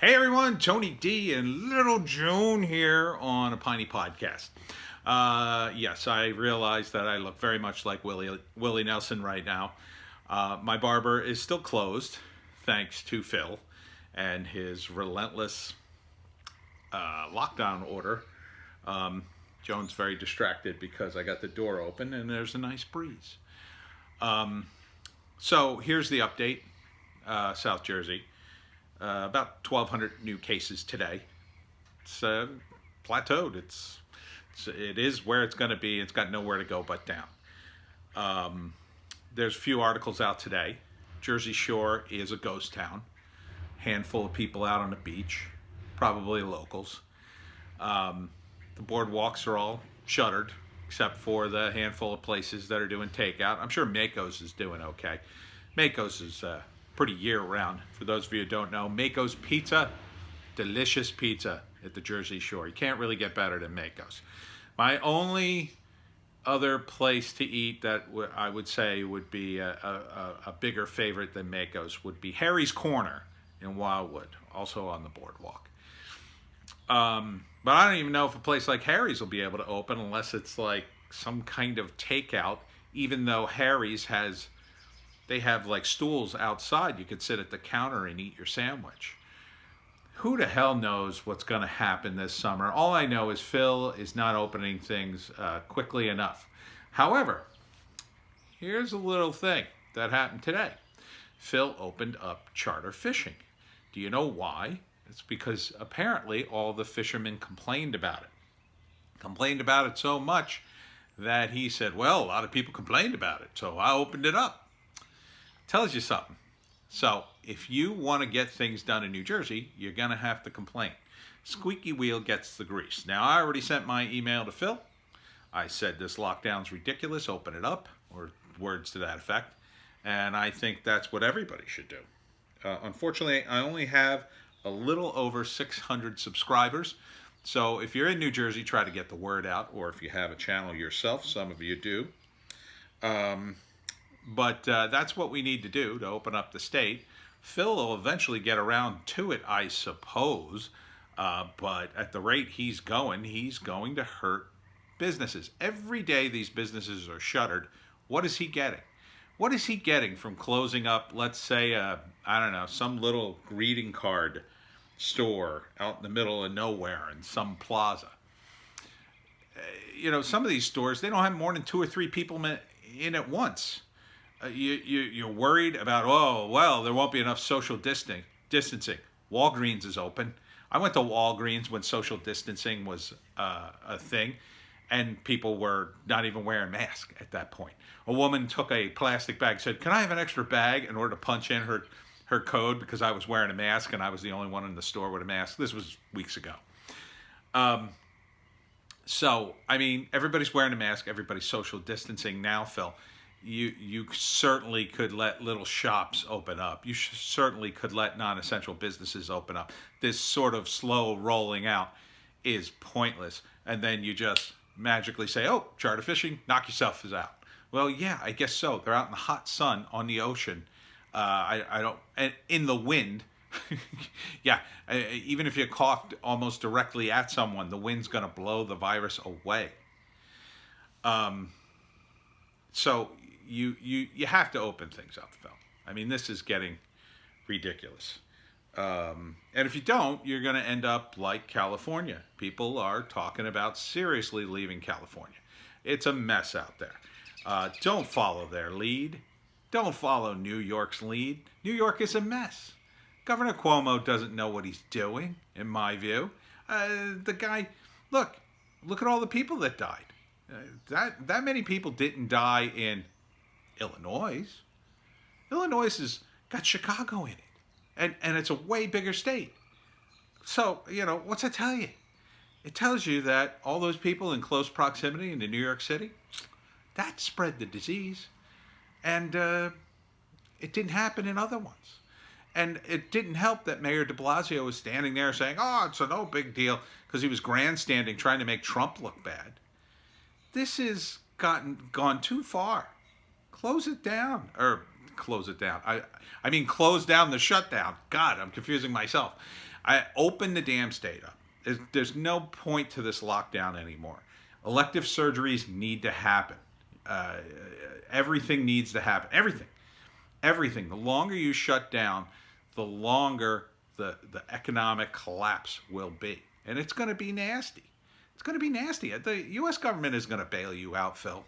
Hey everyone, Tony D and Little Joan here on a Piney podcast. Yes, I realize that I look very much like Willie Nelson right now. My barber is still closed, thanks to Phil and his relentless lockdown order. Joan's very distracted because I got the door open and there's a nice breeze. So here's the update, South Jersey. About 1,200 new cases today. It's plateaued. It is where it's going to be. It's got nowhere to go but down. There's a few articles out today. Jersey Shore is a ghost town. Handful of people out on the beach, probably locals. The boardwalks are all shuttered, except for the handful of places that are doing takeout. I'm sure Mako's is doing okay. Mako's is pretty year-round. For those of you who don't know, Mako's Pizza, delicious pizza at the Jersey Shore. You can't really get better than Mako's. My only other place to eat that I would say would be a bigger favorite than Mako's would be Harry's Corner in Wildwood, also on the boardwalk. But I don't even know if a place like Harry's will be able to open unless it's like some kind of takeout, even though Harry's they have like stools outside. You could sit at the counter and eat your sandwich. Who the hell knows what's going to happen this summer? All I know is Phil is not opening things quickly enough. However, here's a little thing that happened today. Phil opened up charter fishing. Do you know why? It's because apparently all the fishermen complained about it. Complained about it so much that he said, well, a lot of people complained about it, so I opened it up. Tells you something. So if you want to get things done in New Jersey, you're going to have to complain. Squeaky wheel gets the grease. Now, I already sent my email to Phil. I said this lockdown's ridiculous, open it up, or words to that effect. And I think that's what everybody should do. Unfortunately, I only have a little over 600 subscribers. So if you're in New Jersey, try to get the word out. Or if you have a channel yourself, some of you do. But that's what we need to do to open up the state. Phil will eventually get around to it, I suppose. But at the rate he's going to hurt businesses. Every day these businesses are shuttered. What is he getting? What is he getting from closing up, let's say, some little greeting card store out in the middle of nowhere in some plaza? Some of these stores, they don't have more than 2 or 3 people in at once. You're worried about, oh, well, there won't be enough social distancing. Walgreens is open. I went to Walgreens when social distancing was a thing, and people were not even wearing masks at that point. A woman took a plastic bag, said, can I have an extra bag, in order to punch in her code because I was wearing a mask and I was the only one in the store with a mask. This was weeks ago. So, everybody's wearing a mask. Everybody's social distancing now, Phil. You certainly could let little shops open up. You certainly could let non-essential businesses open up. This sort of slow rolling out is pointless. And then you just magically say, oh, charter fishing, knock yourself out. Well, yeah, I guess so. They're out in the hot sun on the ocean. And in the wind. Yeah, even if you coughed almost directly at someone, the wind's going to blow the virus away. So you have to open things up, Phil. This is getting ridiculous. And if you don't, you're going to end up like California. People are talking about seriously leaving California. It's a mess out there. Don't follow their lead. Don't follow New York's lead. New York is a mess. Governor Cuomo doesn't know what he's doing, in my view. The guy, look at all the people that died. That many people didn't die in Illinois. Illinois has got Chicago in it. And it's a way bigger state. So, what's that tell you? It tells you that all those people in close proximity into New York City, that spread the disease. And it didn't happen in other ones. And it didn't help that Mayor de Blasio was standing there saying, oh, it's a no big deal, because he was grandstanding trying to make Trump look bad. This has gone too far. Close it down. Or close it down. I mean, close down the shutdown. God, I'm confusing myself. I open the damn state up. There's no point to this lockdown anymore. Elective surgeries need to happen. Everything needs to happen. Everything. The longer you shut down, the longer the economic collapse will be. And it's going to be nasty. It's going to be nasty. The U.S. government is going to bail you out, Phil.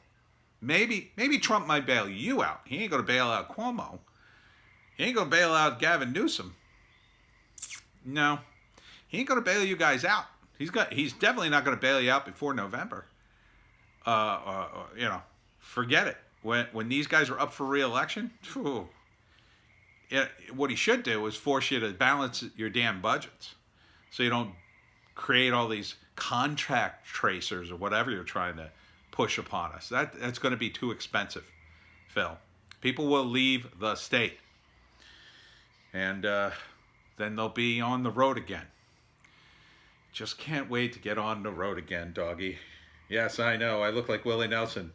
Maybe Trump might bail you out. He ain't going to bail out Cuomo. He ain't going to bail out Gavin Newsom. No. He ain't going to bail you guys out. He's definitely not going to bail you out before November. Forget it. When these guys are up for re-election, what he should do is force you to balance your damn budgets, so you don't create all these contract tracers or whatever you're trying to push upon us. That's going to be too expensive, Phil. People will leave the state, and then they'll be on the road again. Just can't wait to get on the road again, doggy. Yes, I know, I look like Willie Nelson,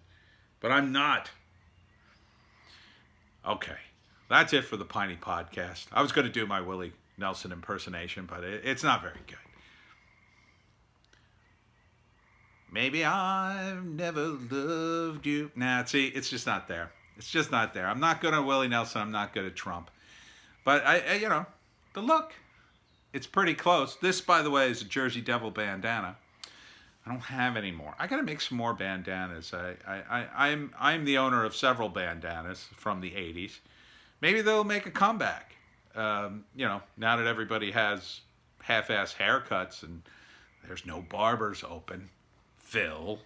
but I'm not. Okay, that's it for the Piney podcast. I was going to do my Willie Nelson impersonation, but it's not very good. Maybe I've never loved you. Nah, see, it's just not there. It's just not there. I'm not good at Willie Nelson. I'm not good at Trump. But, the look, it's pretty close. This, by the way, is a Jersey Devil bandana. I don't have any more. I got to make some more bandanas. I'm the owner of several bandanas from the 80s. Maybe they'll make a comeback. Now that everybody has half-ass haircuts and there's no barbers open. Phil.